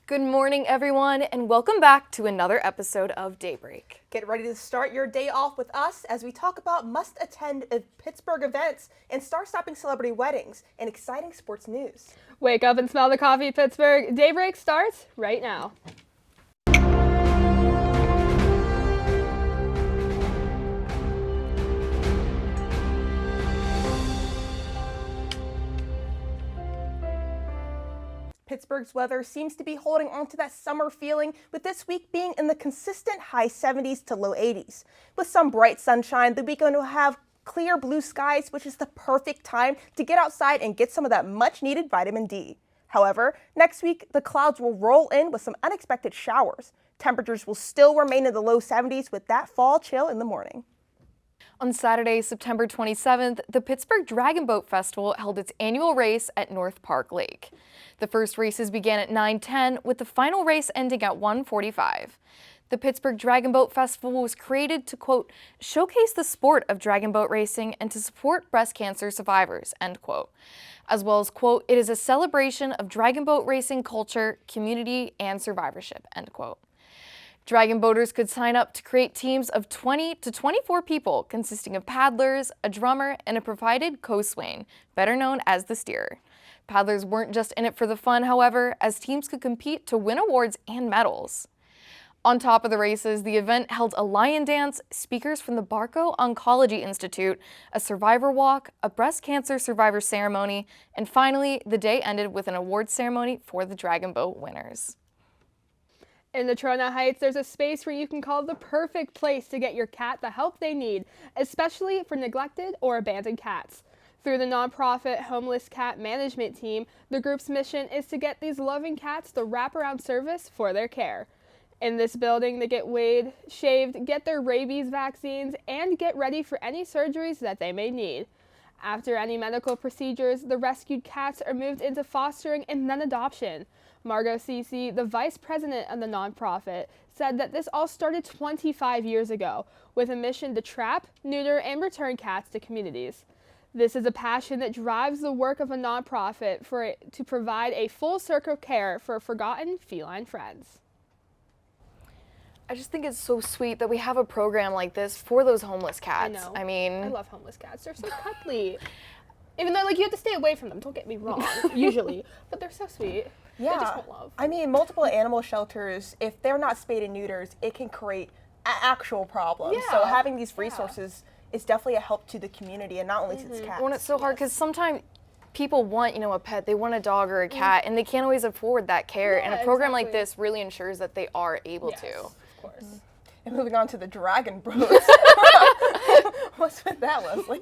Good morning, everyone, and welcome back to another episode of Daybreak. Get ready to start your day off with us as we talk about must-attend Pittsburgh events and star-stopping celebrity weddings and exciting sports news. Wake up and smell the coffee, Pittsburgh. Daybreak starts right now. Pittsburgh's weather seems to be holding on to that summer feeling, with this week being in the consistent high 70s to low 80s. With some bright sunshine, the weekend will have clear blue skies, which is the perfect time to get outside and get some of that much-needed vitamin D. However, next week, the clouds will roll in with some unexpected showers. Temperatures will still remain in the low 70s with that fall chill in the morning. On Saturday, September 27th, the Pittsburgh Dragon Boat Festival held its annual race at North Park Lake. The first races began at 9:10, with the final race ending at 1:45. The Pittsburgh Dragon Boat Festival was created to, quote, showcase the sport of dragon boat racing and to support breast cancer survivors, end quote. As well as, quote, it is a celebration of dragon boat racing culture, community, and survivorship, end quote. Dragon boaters could sign up to create teams of 20 to 24 people, consisting of paddlers, a drummer, and a provided co-swain, better known as the steerer. Paddlers weren't just in it for the fun, however, as teams could compete to win awards and medals. On top of the races, the event held a lion dance, speakers from the Barco Oncology Institute, a survivor walk, a breast cancer survivor ceremony, and finally, the day ended with an awards ceremony for the Dragon Boat winners. In the Trona Heights, there's a space where you can call the perfect place to get your cat the help they need, especially for neglected or abandoned cats. Through the nonprofit Homeless Cat Management Team, the group's mission is to get these loving cats the wraparound service for their care. In this building, they get weighed, shaved, get their rabies vaccines, and get ready for any surgeries that they may need. After any medical procedures, the rescued cats are moved into fostering and then adoption. Margot Cece, the vice president of the nonprofit, said that this all started 25 years ago with a mission to trap, neuter, and return cats to communities. This is a passion that drives the work of a nonprofit to provide a full circle care for forgotten feline friends. I just think it's so sweet that we have a program like this for those homeless cats. I know. I love homeless cats. They're so cuddly. Even though, you have to stay away from them. Don't get me wrong, usually. But they're so sweet. Yeah. They just want love. I mean, multiple animal shelters, if they're not spayed and neuters, it can create actual problems. Yeah. So having these resources is definitely a help to the community, and not only to its cats. Well, it's so hard because sometimes people want, a pet, they want a dog or a cat, and they can't always afford that care. Yeah, and a program like exactly. this really ensures that they are able to. Of course. And moving on to the dragon boats. What's with that, Leslie?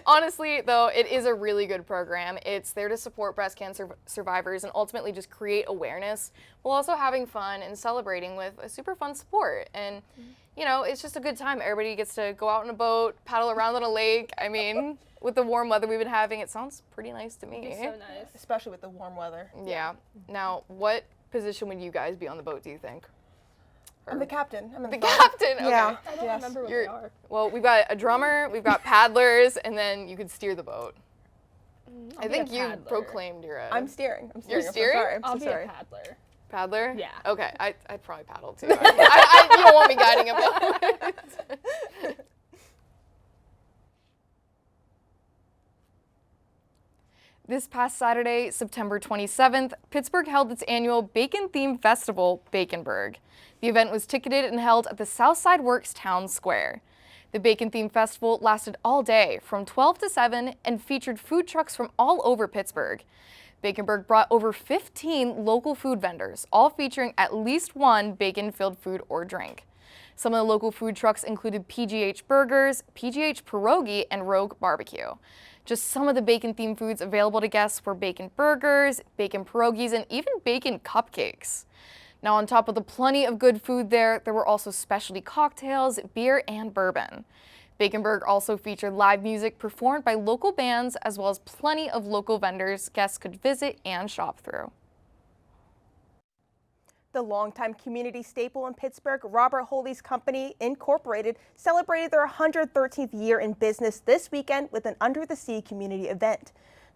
Honestly, though, it is a really good program. It's there to support breast cancer survivors and ultimately just create awareness while also having fun and celebrating with a super fun sport. And, it's just a good time. Everybody gets to go out on a boat, paddle around on a lake. I mean, with the warm weather we've been having, it sounds pretty nice to me. It's so nice. Especially with the warm weather. Yeah. Now, what position would you guys be on the boat, do you think? I'm the captain. I'm in The front. captain? Okay. Yeah. I don't remember what they are. Well, we've got a drummer, we've got paddlers, and then you could steer the boat. I think you paddler. proclaimed you're a I'm steering. You're I'm so steering? sorry. I'm I'll so be sorry. a paddler. paddler. Yeah. Okay, I'd probably paddle too. You don't want me guiding a boat. This past Saturday, September 27th, Pittsburgh held its annual bacon-themed festival, Baconburg. The event was ticketed and held at the Southside Works Town Square. The bacon-themed festival lasted all day, from 12 to 7, and featured food trucks from all over Pittsburgh. Baconburg brought over 15 local food vendors, all featuring at least one bacon-filled food or drink. Some of the local food trucks included PGH Burgers, PGH Pierogi, and Rogue Barbecue. Just some of the bacon-themed foods available to guests were bacon burgers, bacon pierogies, and even bacon cupcakes. Now, on top of the plenty of good food there were also specialty cocktails, beer, and bourbon. Baconburg also featured live music performed by local bands, as well as plenty of local vendors guests could visit and shop through. The longtime community staple in Pittsburgh, Robert Holley's Company, Incorporated, celebrated their 113th year in business this weekend with an Under the Sea community event.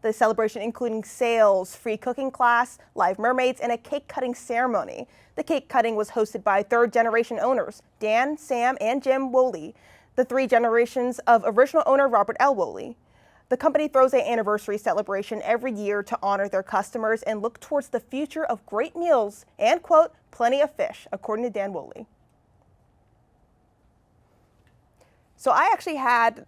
The celebration including sales, free cooking class, live mermaids, and a cake cutting ceremony. The cake cutting was hosted by third-generation owners, Dan, Sam, and Jim Woolley, the 3 generations of original owner Robert L. Woolley. The company throws an anniversary celebration every year to honor their customers and look towards the future of great meals and, quote, plenty of fish, according to Dan Woolley. So I actually had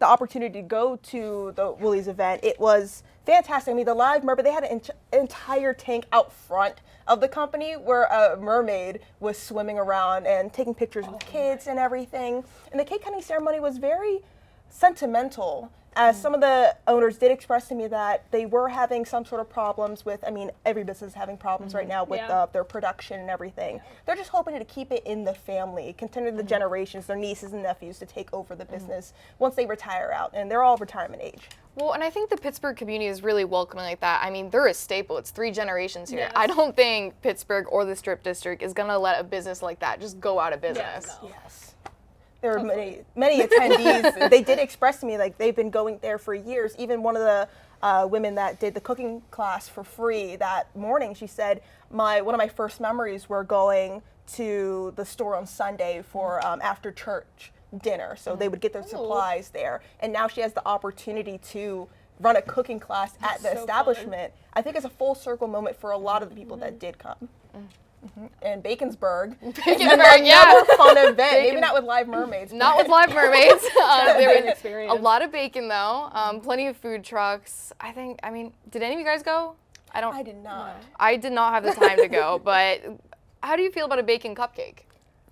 the opportunity to go to the Woolies event. It was fantastic. I mean, the live mermaid, they had an entire tank out front of the company where a mermaid was swimming around and taking pictures with kids and everything. And the cake cutting ceremony was very sentimental, as some of the owners did express to me that they were having some sort of problems with, I mean, every business is having problems right now with their production and everything. They're just hoping to keep it in the family, continue the generations, their nieces and nephews to take over the business once they retire out, and they're all retirement age. Well, and I think the Pittsburgh community is really welcoming like that. I mean, they're a staple. It's 3 generations here. Yes. I don't think Pittsburgh or the Strip District is going to let a business like that just go out of business. No. Yes. There were many attendees. They did express to me like they've been going there for years. Even one of the women that did the cooking class for free that morning, she said, one of my first memories were going to the store on Sunday for after church dinner. So they would get their supplies there. And now she has the opportunity to run a cooking class at the establishment. Fun. I think it's a full circle moment for a lot of the people that did come. And Baconsburg. Baconsburg, yeah. Another fun event. Maybe not with live mermaids. Not with live mermaids. There was experience. a lot of bacon though. Plenty of food trucks. I mean, did any of you guys go? I did not. I did not have the time to go, but how do you feel about a bacon cupcake?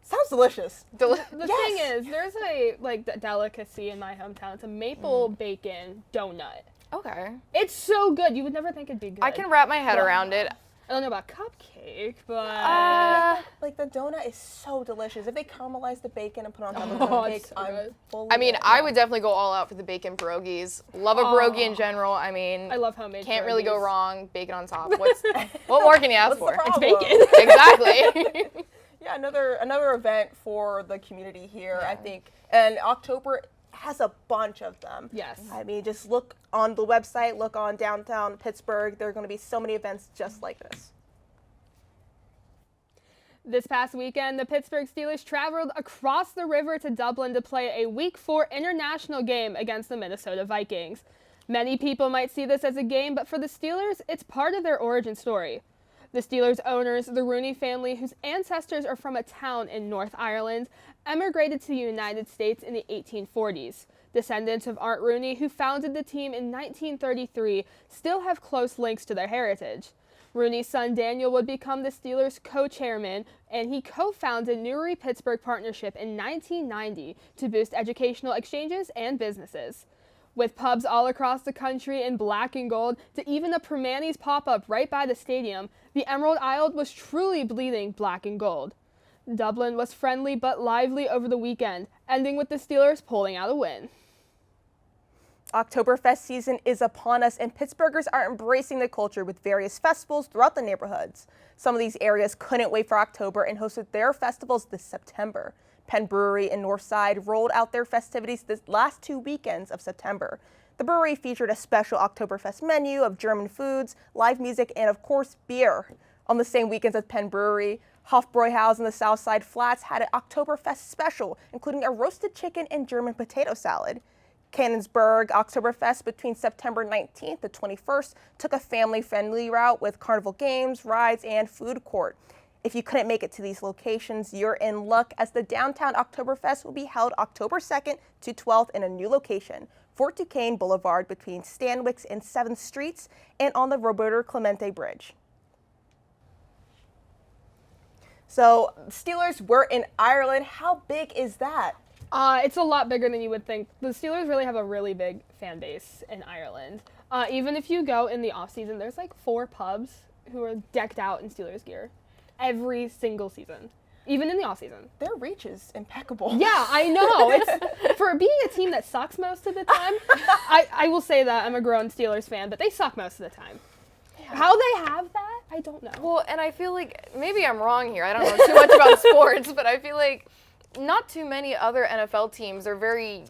Sounds delicious. The thing is, there's a delicacy in my hometown. It's a maple bacon donut. Okay. It's so good. You would never think it'd be good. I can wrap my head around it. I don't know about cupcake, but like the donut is so delicious. If they caramelize the bacon and put it on top of the cupcake, I'm fully I mean, in. I would definitely go all out for the bacon pierogies. Love a pierogi in general. I mean, I love homemade. Can't really go pierogies. wrong. Bacon on top. What more can you ask for? What's the It's problem? bacon. Exactly. Yeah, another event for the community here, I think. And October has a bunch of them. Yes. I mean, just look on the website, look on downtown Pittsburgh. There are going to be so many events just like this. This past weekend, the Pittsburgh Steelers traveled across the river to Dublin to play a Week 4 international game against the Minnesota Vikings. Many people might see this as a game, but for the Steelers, it's part of their origin story. The Steelers owners, the Rooney family, whose ancestors are from a town in North Ireland, emigrated to the United States in the 1840s. Descendants of Art Rooney, who founded the team in 1933, still have close links to their heritage. Rooney's son Daniel would become the Steelers' co-chairman, and he co-founded Newry Pittsburgh Partnership in 1990 to boost educational exchanges and businesses. With pubs all across the country in black and gold to even a Permani's pop-up right by the stadium, the Emerald Isle was truly bleeding black and gold. Dublin was friendly but lively over the weekend, ending with the Steelers pulling out a win. Oktoberfest season is upon us, and Pittsburghers are embracing the culture with various festivals throughout the neighborhoods. Some of these areas couldn't wait for October and hosted their festivals this September. Penn Brewery in Northside rolled out their festivities the last 2 weekends of September. The brewery featured a special Oktoberfest menu of German foods, live music, and of course beer. On the same weekends as Penn Brewery, Hofbräuhaus in the Southside Flats had an Oktoberfest special, including a roasted chicken and German potato salad. Canonsburg Oktoberfest between September 19th to 21st took a family-friendly route with carnival games, rides, and food court. If you couldn't make it to these locations, you're in luck, as the downtown Oktoberfest will be held October 2nd to 12th in a new location, Fort Duquesne Boulevard between Stanwix and 7th Streets and on the Roberto Clemente Bridge. So, Steelers were in Ireland. How big is that? It's a lot bigger than you would think. The Steelers really have a really big fan base in Ireland. Even if you go in the off-season, there's like 4 pubs who are decked out in Steelers gear every single season, even in the off-season. Their reach is impeccable. Yeah, I know. It's for being a team that sucks most of the time. I will say that I'm a grown Steelers fan, but they suck most of the time. Yeah. How they have that, I don't know. Well, and I feel like maybe I'm wrong here. I don't know too much about sports, but I feel like not too many other NFL teams are very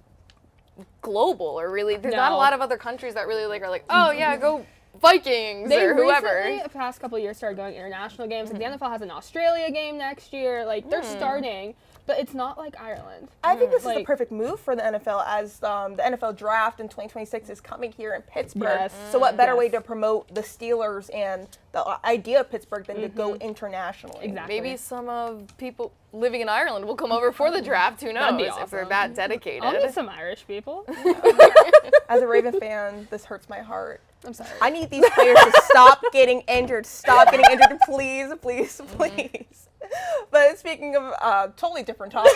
global or really. There's not a No. lot of other countries that really are like, oh yeah, go Vikings They or whoever. recently, the past couple of years, started going international games. Like the NFL has an Australia game next year. Like they're starting, but it's not like Ireland. I think this is the Like- perfect move for the NFL as the NFL draft in 2026 is coming here in Pittsburgh. Yes. So what better way Yes. to promote the Steelers and the idea of Pittsburgh than to go internationally? Exactly. Maybe some of people living in Ireland will come over for the draft. Who knows? That'd be If they're awesome. that dedicated. I'll meet some Irish people. As a Raven fan, this hurts my heart. I'm sorry. I need these players to stop getting injured. Stop getting injured, please, please, please. But speaking of totally different topic,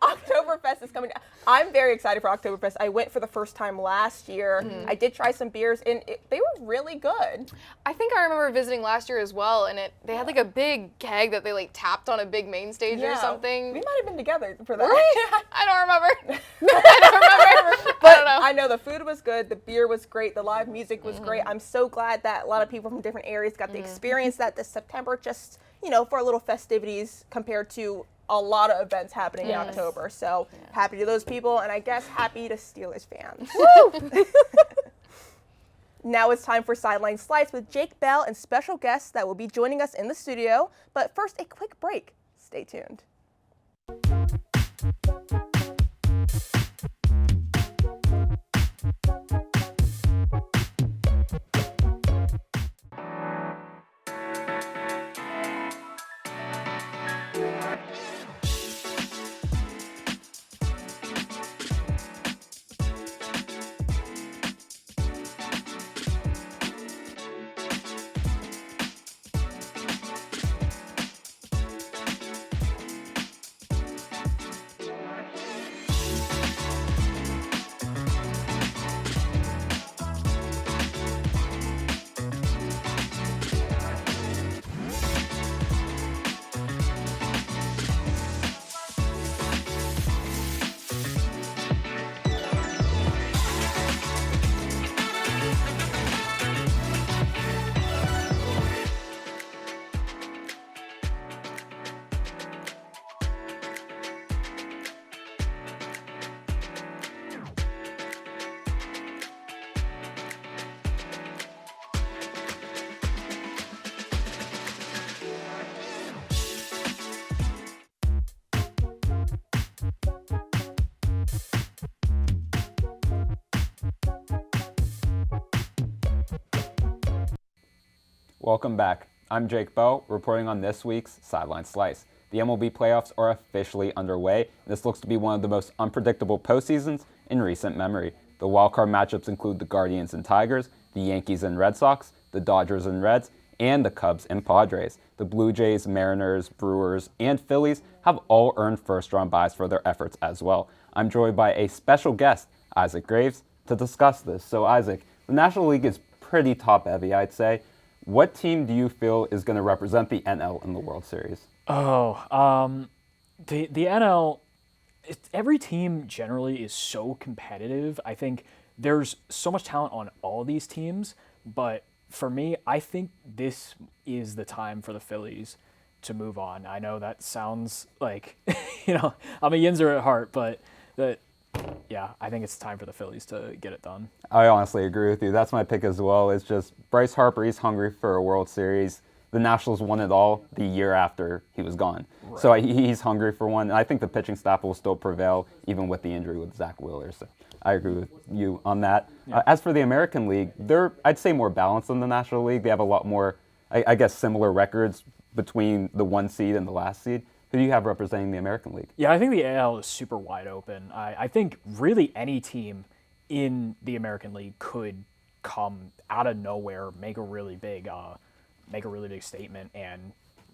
Oktoberfest is coming. I'm very excited for Oktoberfest. I went for the first time last year. I did try some beers, and they were really good. I think I remember visiting last year as well, and they had like a big keg that they like tapped on a big main stage or something. We might have been together for that. I don't remember. I don't remember. I don't know. I know the food was good, the beer was great, the live music was great. I'm so glad that a lot of people from different areas got to experience that this September, just, for a little festivities compared to a lot of events happening in October. So happy to those people, and I guess happy to Steelers fans. Now it's time for Sideline Slice with Jake Bell and special guests that will be joining us in the studio. But first, a quick break. Stay tuned. Welcome back. I'm Jake Bowe, reporting on this week's Sideline Slice. The MLB playoffs are officially underway. This looks to be one of the most unpredictable postseasons in recent memory. The wildcard matchups include the Guardians and Tigers, the Yankees and Red Sox, the Dodgers and Reds, and the Cubs and Padres. The Blue Jays, Mariners, Brewers, and Phillies have all earned first-round byes for their efforts as well. I'm joined by a special guest, Isaac Graves, to discuss this. So Isaac, the National League is pretty top-heavy, I'd say. What team do you feel is going to represent the NL in the World Series? The NL, every team generally is so competitive. I think there's so much talent on all of these teams, but for me, I think this is the time for the Phillies to move on. I know that sounds like, I'm a Yinzer at heart, but I think it's time for the Phillies to get it done. I honestly agree with you. That's my pick as well. It's just Bryce Harper, he's hungry for a World Series. The Nationals won it all the year after he was gone. Right. So he's hungry for one. And I think the pitching staff will still prevail, even with the injury with Zach Wheeler. So I agree with you on that. Yeah. As for the American League, they're, I'd say, more balanced than the National League. They have a lot more, I guess, similar records between the 1 seed and the last seed. Who do you have representing the American League? Yeah, I think the AL is super wide open. I think really any team in the American League could come out of nowhere, make a really big statement, and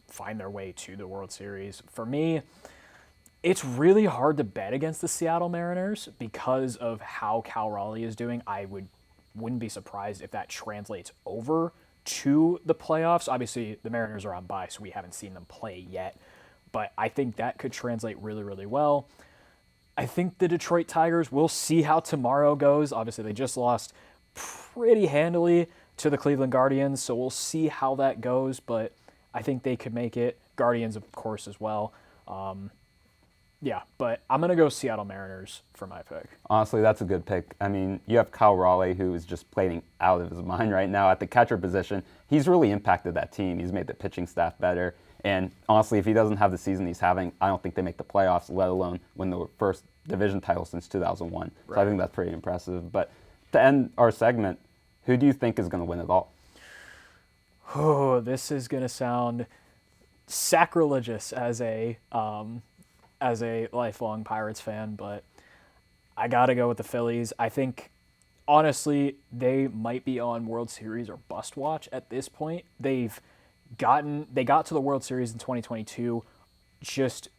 find their way to the World Series. For me, it's really hard to bet against the Seattle Mariners because of how Cal Raleigh is doing. I wouldn't be surprised if that translates over to the playoffs. Obviously, the Mariners are on bye, so we haven't seen them play yet. But I think that could translate really, really well. I think the Detroit Tigers, we'll see how tomorrow goes. Obviously, they just lost pretty handily to the Cleveland Guardians, so we'll see how that goes. But I think they could make it. Guardians, of course, as well. Yeah, but I'm going to go Seattle Mariners for my pick. Honestly, that's a good pick. I mean, you have Kyle Raleigh, who is just playing out of his mind right now at the catcher position. He's really impacted that team. He's made the pitching staff better. And honestly, if he doesn't have the season he's having, I don't think they make the playoffs, let alone win the first division title since 2001. Right. So I think that's pretty impressive. But to end our segment, who do you think is going to win it all? Oh, this is going to sound sacrilegious as a lifelong Pirates fan, but I got to go with the Phillies. I think, honestly, they might be on World Series or bust watch at this point. They got to the World Series in 2022, just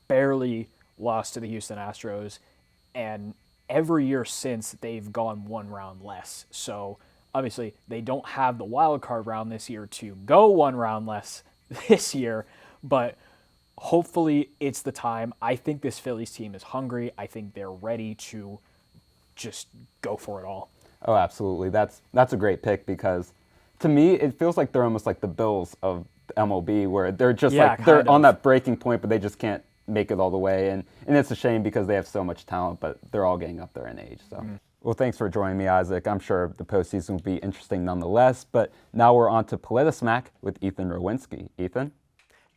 barely lost to the Houston Astros, and every year since they've gone one round less. So obviously they don't have the wild card round this year to go one round less this year, but hopefully it's the time. I think this Phillies team is hungry. I think they're ready to just go for it all. Oh, absolutely. That's a great pick because to me it feels like they're almost like the Bills of the MLB, where they're just they're on that breaking point, but they just can't make it all the way. And it's a shame because they have so much talent, but they're all getting up there in age. So. Well, thanks for joining me, Isaac. I'm sure the postseason will be interesting nonetheless. But now we're on to Politismack with Ethan Rowinski. Ethan?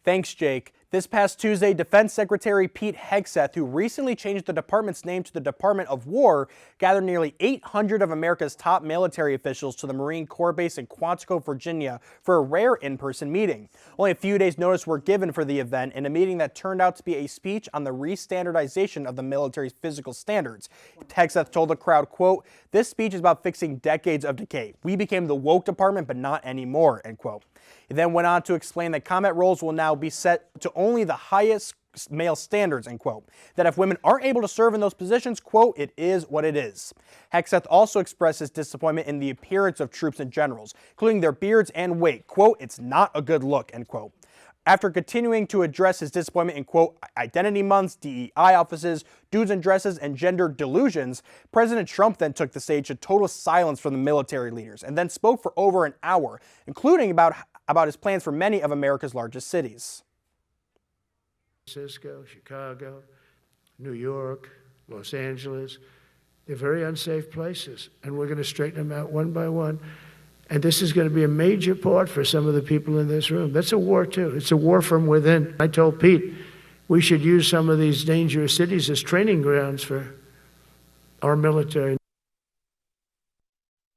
Thanks, Jake. This past Tuesday, Defense Secretary Pete Hegseth, who recently changed the department's name to the Department of War, gathered nearly 800 of America's top military officials to the Marine Corps base in Quantico, Virginia, for a rare in-person meeting. Only a few days' notice were given for the event, in a meeting that turned out to be a speech on the re-standardization of the military's physical standards. Hegseth told the crowd, quote, "This speech is about fixing decades of decay. We became the woke department, but not anymore," end quote. He then went on to explain that combat roles will now be set to only the highest male standards, end quote. That if women aren't able to serve in those positions, quote, "it is what it is." Hegseth also expressed his disappointment in the appearance of troops and generals, including their beards and weight. Quote, "It's not a good look," end quote. After continuing to address his disappointment in, quote, identity months, DEI offices, dudes and dresses, and gender delusions, President Trump then took the stage to total silence from the military leaders and then spoke for over an hour, including about his plans for many of America's largest cities. Francisco, Chicago, New York, Los Angeles, they're very unsafe places, and we're going to straighten them out one by one. And this is going to be a major part for some of the people in this room. That's a war, too. It's a war from within. I told Pete we should use some of these dangerous cities as training grounds for our military.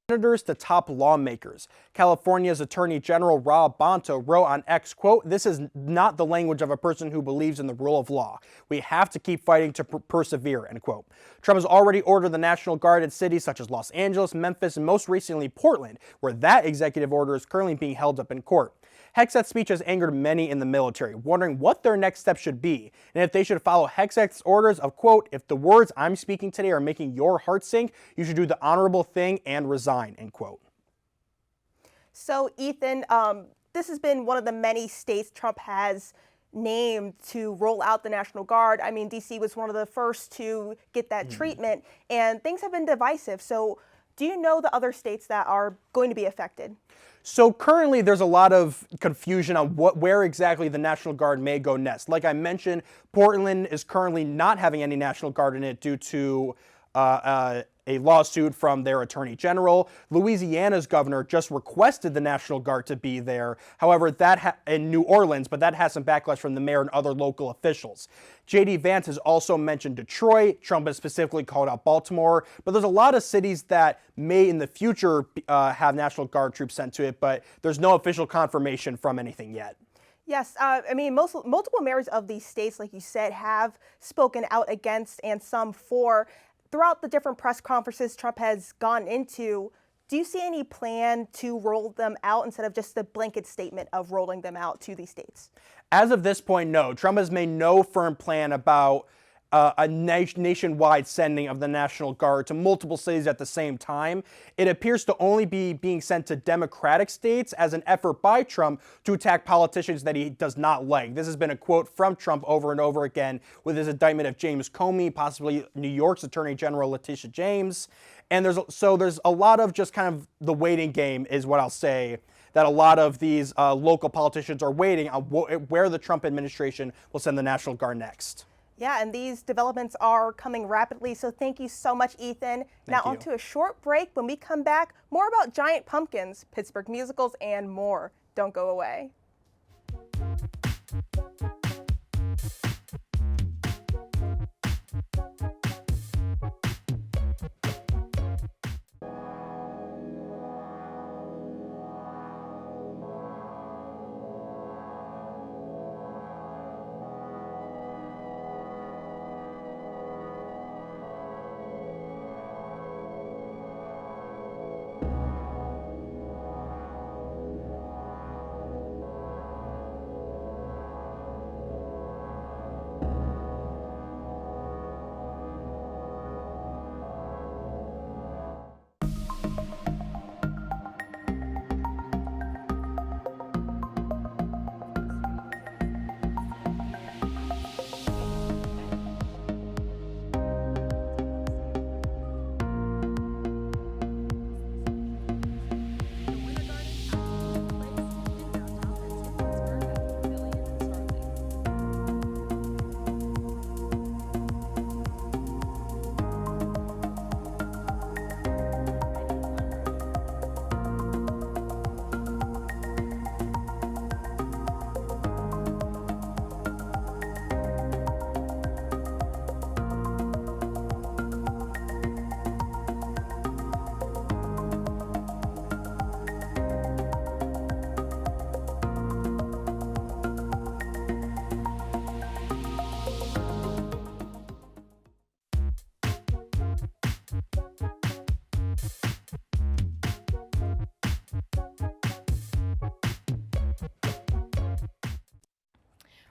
Senators to top lawmakers. California's Attorney General Rob Bonta wrote on X, quote, "This is not the language of a person who believes in the rule of law. We have to keep fighting to persevere," end quote. Trump has already ordered the National Guard in cities such as Los Angeles, Memphis, and most recently Portland, where that executive order is currently being held up in court. Hegseth's speech has angered many in the military, wondering what their next step should be, and if they should follow Hegseth's orders of, quote, "If the words I'm speaking today are making your heart sink, you should do the honorable thing and resign," end quote. So, Ethan, this has been one of the many states Trump has named to roll out the National Guard. I mean, D.C. was one of the first to get that treatment, and things have been divisive. So, do you know the other states that are going to be affected? So currently there's a lot of confusion on where exactly the National Guard may go next. Like I mentioned, Portland is currently not having any National Guard in it due to a lawsuit from their Attorney General. Louisiana's governor just requested the National Guard to be there. However, in New Orleans, but that has some backlash from the mayor and other local officials. J.D. Vance has also mentioned Detroit. Trump has specifically called out Baltimore. But there's a lot of cities that may in the future have National Guard troops sent to it, but there's no official confirmation from anything yet. Yes, I mean, multiple mayors of these states, like you said, have spoken out against and some for. Throughout the different press conferences Trump has gone into, do you see any plan to roll them out instead of just the blanket statement of rolling them out to these states? As of this point, no. Trump has made no firm plan about a nationwide sending of the National Guard to multiple cities at the same time. It appears to only be being sent to Democratic states as an effort by Trump to attack politicians that he does not like. This has been a quote from Trump over and over again with his indictment of James Comey, possibly New York's Attorney General Letitia James. And there's a lot of just kind of the waiting game is what I'll say, that a lot of these local politicians are waiting on where the Trump administration will send the National Guard next. Yeah, and these developments are coming rapidly, so thank you so much, Ethan. Now you. on to a short break. When we come back, more about giant pumpkins, Pittsburgh musicals, and more. Don't go away.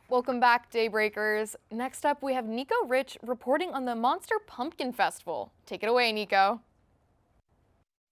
Welcome back, Daybreakers. Next up, we have Nico Rich reporting on the Monster Pumpkin Festival. Take it away, Nico.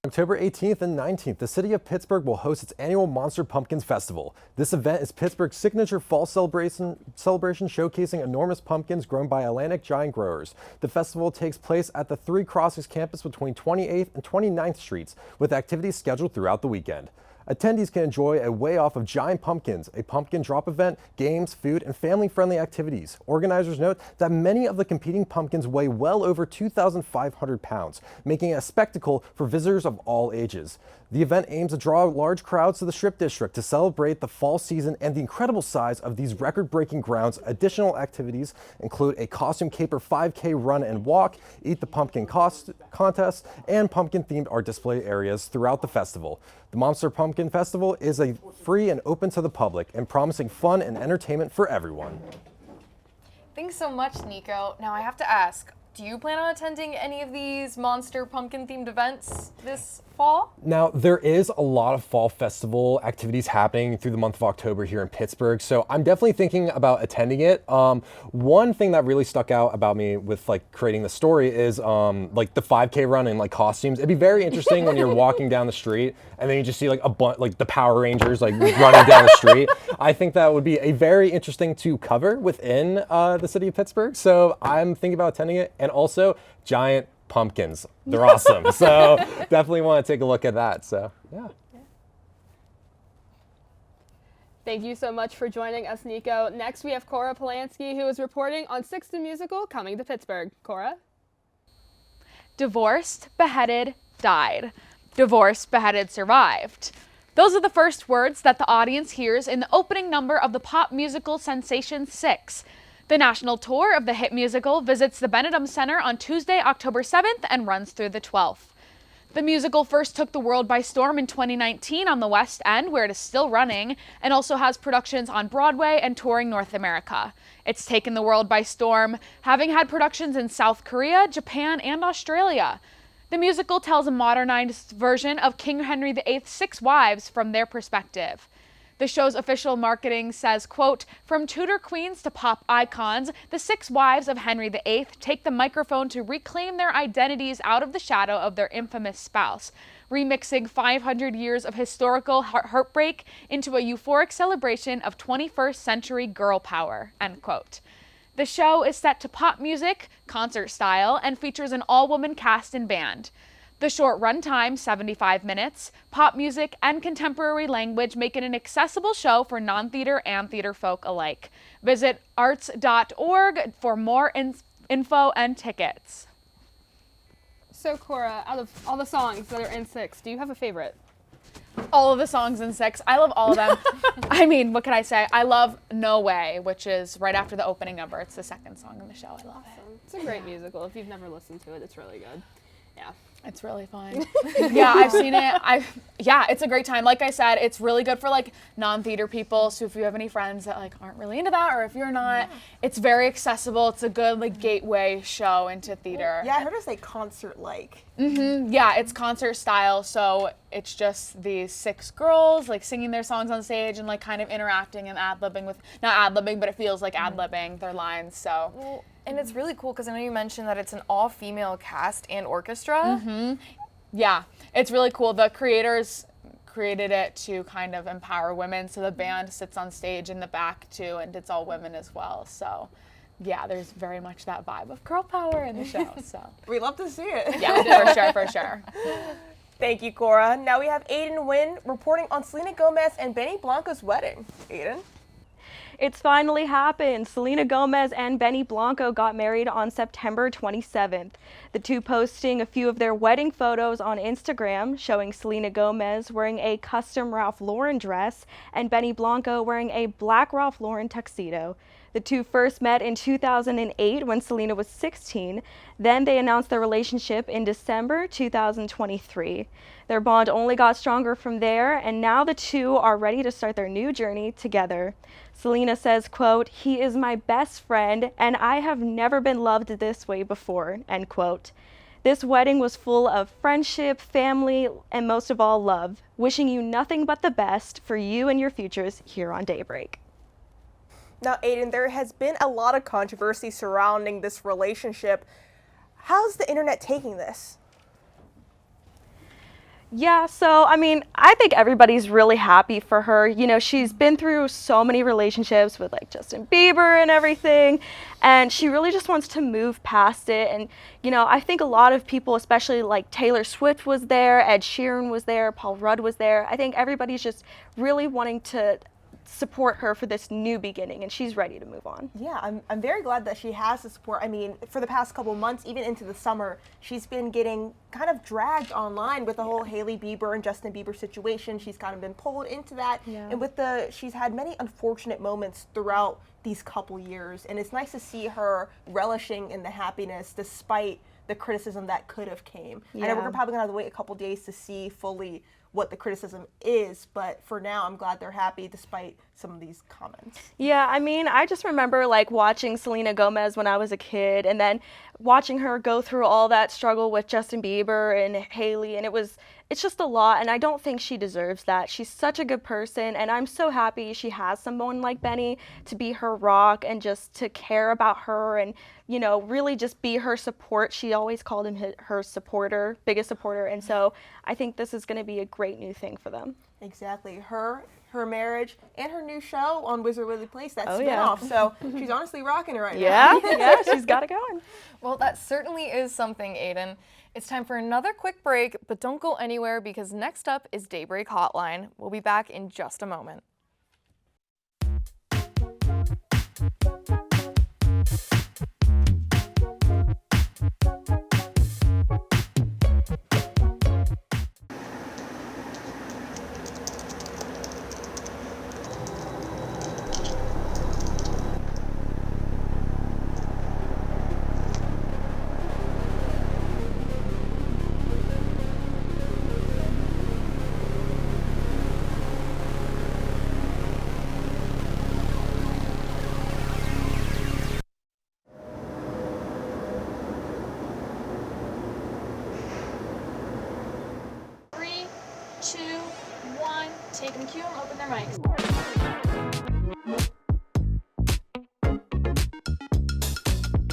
October 18th and 19th, the city of Pittsburgh will host its annual Monster Pumpkins Festival. This event is Pittsburgh's signature fall celebration showcasing enormous pumpkins grown by Atlantic giant growers. The festival takes place at the Three Crossings campus between 28th and 29th Streets, with activities scheduled throughout the weekend. Attendees can enjoy a weigh-off of giant pumpkins, a pumpkin drop event, games, food, and family-friendly activities. Organizers note that many of the competing pumpkins weigh well over 2,500 pounds, making it a spectacle for visitors of all ages. The event aims to draw large crowds to the Strip District to celebrate the fall season and the incredible size of these record-breaking grounds. Additional activities include a costume caper 5K run and walk, Eat the Pumpkin contest, and pumpkin-themed art display areas throughout the festival. The Monster Pumpkin Festival is free and open to the public and promising fun and entertainment for everyone. Thanks so much, Nico. Now I have to ask, do you plan on attending any of these Monster Pumpkin themed events this fall? Now, there is a lot of fall festival activities happening through the month of October here in Pittsburgh, so I'm definitely thinking about attending it. One thing that really stuck out about me with creating the story is the 5K run and costumes. It'd be very interesting when you're walking down the street and then you just see a bunch the Power Rangers running down the street. I think that would be a very interesting to cover within the city of Pittsburgh. So I'm thinking about attending it, and also giant pumpkins. They're awesome. So definitely want to take a look at that. So yeah. Thank you so much for joining us, Nico. Next, we have Cora Polanski, who is reporting on Six the Musical coming to Pittsburgh. Cora? Divorced, beheaded, died. Divorced, beheaded, survived. Those are the first words that the audience hears in the opening number of the pop musical sensation Six. The national tour of the hit musical visits the Benedum Center on Tuesday, October 7th and runs through the 12th. The musical first took the world by storm in 2019 on the West End, where it is still running, and also has productions on Broadway and touring North America. It's taken the world by storm, having had productions in South Korea, Japan, and Australia. The musical tells a modernized version of King Henry VIII's 6 wives from their perspective. The show's official marketing says, quote, "From Tudor queens to pop icons, the 6 wives of Henry VIII take the microphone to reclaim their identities out of the shadow of their infamous spouse, remixing 500 years of historical heartbreak into a euphoric celebration of 21st century girl power," end quote. The show is set to pop music, concert style, and features an all-woman cast and band. The short runtime, 75 minutes, pop music, and contemporary language make it an accessible show for non-theater and theater folk alike. Visit arts.org for more info and tickets. So Cora, out of all the songs that are in 6, do you have a favorite? All of the songs in 6. I love all of them. I mean, what can I say? I love No Way, which is right after the opening number. It's the second song in the show. I love it. It's a great musical. If you've never listened to it, it's really good. Yeah. It's really fun. Yeah, I've seen it. Yeah, it's a great time. Like I said, it's really good for like non-theater people. So if you have any friends that like aren't really into that, or if you're not, it's very accessible. It's a good like gateway show into theater. Yeah, I heard it say concert-like. Yeah, it's concert style. So it's just these 6 girls like singing their songs on stage and like kind of interacting and ad-libbing with, not ad-libbing, but it feels like ad-libbing their lines. So. Well, and it's really cool because I know you mentioned that it's an all-female cast and orchestra. Yeah, it's really cool. The creators created it to kind of empower women. So the band sits on stage in the back too, and it's all women as well. So yeah, there's very much that vibe of girl power in the show. So We love to see it. yeah, for sure. Thank you, Cora. Now we have Aiden Wynn reporting on Selena Gomez and Benny Blanco's wedding. Aiden? It's finally happened. Selena Gomez and Benny Blanco got married on September 27th. The two posting a few of their wedding photos on Instagram, showing Selena Gomez wearing a custom Ralph Lauren dress and Benny Blanco wearing a black Ralph Lauren tuxedo. The two first met in 2008 when Selena was 16. Then they announced their relationship in December 2023. Their bond only got stronger from there, and now the two are ready to start their new journey together. Selena says, quote, "He is my best friend, and I have never been loved this way before," end quote. This wedding was full of friendship, family, and most of all, love. Wishing you nothing but the best for you and your futures here on Daybreak. Now, Aiden, there has been a lot of controversy surrounding this relationship. How's the internet taking this? Yeah, so I mean, I think everybody's really happy for her. You know, she's been through so many relationships with like Justin Bieber and everything, and she really just wants to move past it. And, you know, I think a lot of people, especially like Taylor Swift was there, Ed Sheeran was there, Paul Rudd was there. I think everybody's just really wanting to support her for this new beginning, and she's ready to move on. Yeah, I'm very glad that she has the support. I mean, for the past couple months, even into the summer, she's been getting kind of dragged online with the whole Hailey Bieber and Justin Bieber situation. She's kind of been pulled into that. And with she's had many unfortunate moments throughout these couple years, and it's nice to see her relishing in the happiness despite the criticism that could have came. I know we're probably gonna have to wait a couple days to see fully what the criticism is, but for now, I'm glad they're happy despite some of these comments. Yeah, I mean, I just remember like watching Selena Gomez when I was a kid, and then watching her go through all that struggle with Justin Bieber and Hailey, and it's just a lot, and I don't think she deserves that. She's such a good person, and I'm so happy she has someone like Benny to be her rock and just to care about her and, you know, really just be her support. She always called him her supporter, biggest supporter, and so I think this is going to be a great new thing for them. Exactly. Her marriage, and her new show on Wizard Lily Place, that spinoff. So she's honestly rocking it right now. Yeah, she's got it going. Well, that certainly is something, Aiden. It's time for another quick break, but don't go anywhere because next up is Daybreak Hotline. We'll be back in just a moment. Take them, cue them, open their mics.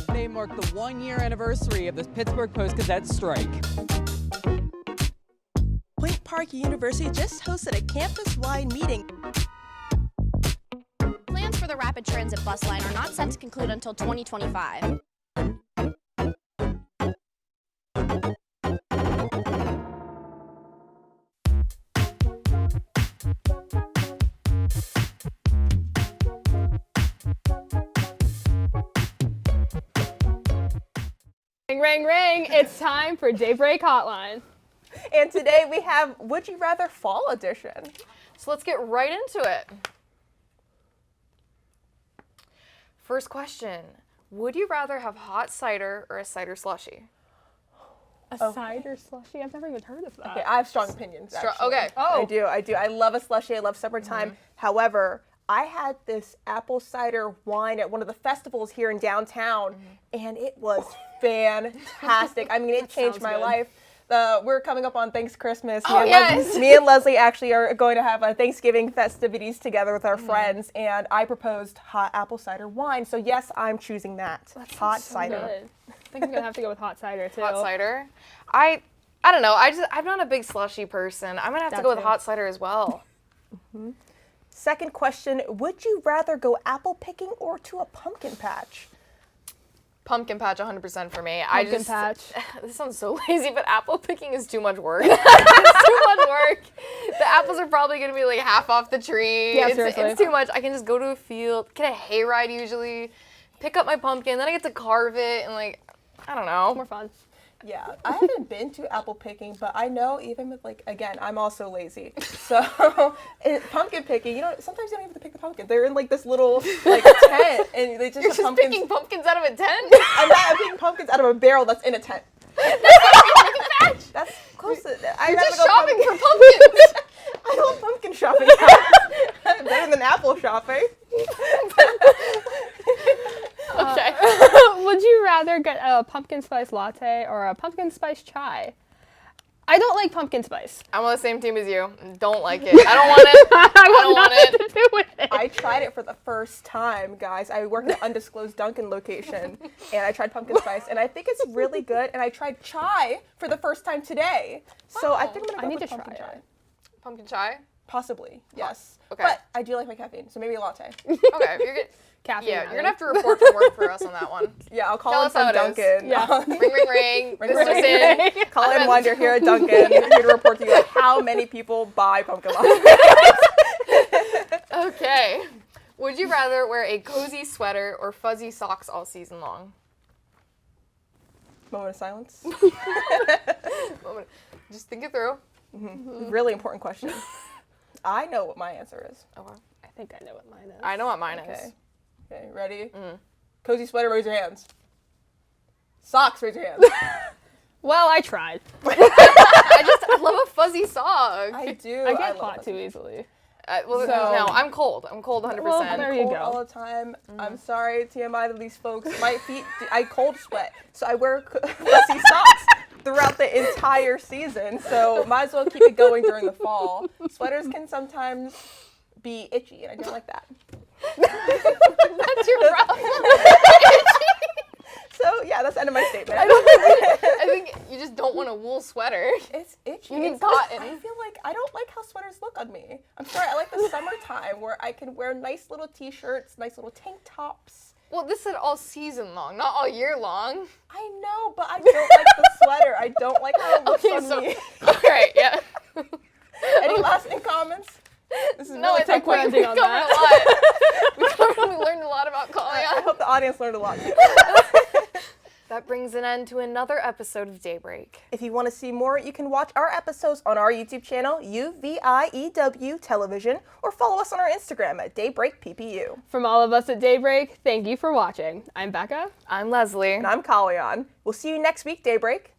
Today marked the 1-year anniversary of the Pittsburgh Post-Gazette strike. Point Park University just hosted a campus-wide meeting. Plans for the rapid transit bus line are not set to conclude until 2025. Ring, ring, ring. It's time for Daybreak Hotline. And today we have Would You Rather Fall Edition. So let's get right into it. First question. Would you rather have hot cider or a cider slushie? A cider slushie? I've never even heard of that. Okay, I have strong opinions, actually. Okay. I do. I love a slushie. I love summertime. However, I had this apple cider wine at one of the festivals here in downtown, and it was fantastic. I mean, it changed my life. We're coming up on Christmas. Me and Leslie actually are going to have Thanksgiving festivities together with our friends, and I proposed hot apple cider wine. So yes, I'm choosing that. Hot cider. Good. I think I'm gonna have to go with hot cider too. Hot cider? I don't know. I'm not a big slushy person. I'm gonna have to go with hot cider as well. Second question, would you rather go apple picking or to a pumpkin patch? Pumpkin patch 100% for me. Pumpkin patch. This sounds so lazy, but apple picking is too much work. It's too much work. The apples are probably going to be like half off the tree. Yeah, It's too much. I can just go to a field, get a hayride usually, pick up my pumpkin, then I get to carve it, and like, I don't know. More fun. Yeah, I haven't been to apple picking, but I know even with again, I'm also lazy. So pumpkin picking, sometimes you don't even have to pick the pumpkin. They're in this little tent, and they just You're have just picking pumpkins out of a tent? I'm picking pumpkins out of a barrel that's in a tent. That's close to that. You're just shopping for pumpkins. I love pumpkin shopping. Better than apple shopping. Okay. Would you rather get a pumpkin spice latte or a pumpkin spice chai? I don't like pumpkin spice. I'm on the same team as you. Don't like it. I don't want it. I don't want it. To do with it. I tried it for the first time, guys. I work at an undisclosed Dunkin' location, and I tried pumpkin spice, and I think it's really good. And I tried chai for the first time today, so I think I'm gonna go with pumpkin chai. Pumpkin chai? Possibly, yes. Okay. But I do like my caffeine, so maybe a latte. Okay, you're good. Caffeine. Yeah, you're gonna have to report to work for us on that one. Yeah, I'll Tell call in us how from it is. Dunkin'. Yeah. Ring, ring, ring. Ring, This ring, is in. Call in one, you're here at Dunkin'. You're here to report to you how many people buy pumpkin latte. Okay. Would you rather wear a cozy sweater or fuzzy socks all season long? Moment of silence. Just think it through. Really important question. I know what my answer is. Okay. I think I know what mine is. I know what mine is. Okay, ready? Cozy sweater, raise your hands. Socks, raise your hands. Well, I tried. I love a fuzzy sock. I do. I get love hot fuzzy. too easily. No, I'm cold. I'm cold 100%. Well, there you Cold go. all the time. I'm sorry, TMI to these folks. My feet, I cold sweat, so I wear fuzzy socks throughout the entire season. So might as well keep it going during the fall. Sweaters can sometimes be itchy, and I don't like that. That's your problem. So yeah, that's the end of my statement. I think you just don't want a wool sweater. It's itchy. You need It's cotton. I feel like I don't like how sweaters look on me. I'm sorry. I like the summertime where I can wear nice little t-shirts, nice little tank tops. Well, this said all season long, not all year long. I know, but I don't like the sweater. I don't like how it looks on me. All right, yeah. Any lasting comments? This is No, really I think we ending on covered a lot. We learned a lot about calling I out. hope the audience learned a lot too. That brings an end to another episode of Daybreak. If you want to see more, you can watch our episodes on our YouTube channel, UVIEW Television, or follow us on our Instagram at Daybreak PPU. From all of us at Daybreak, thank you for watching. I'm Becca. I'm Leslie. And I'm Kalyan. We'll see you next week, Daybreak.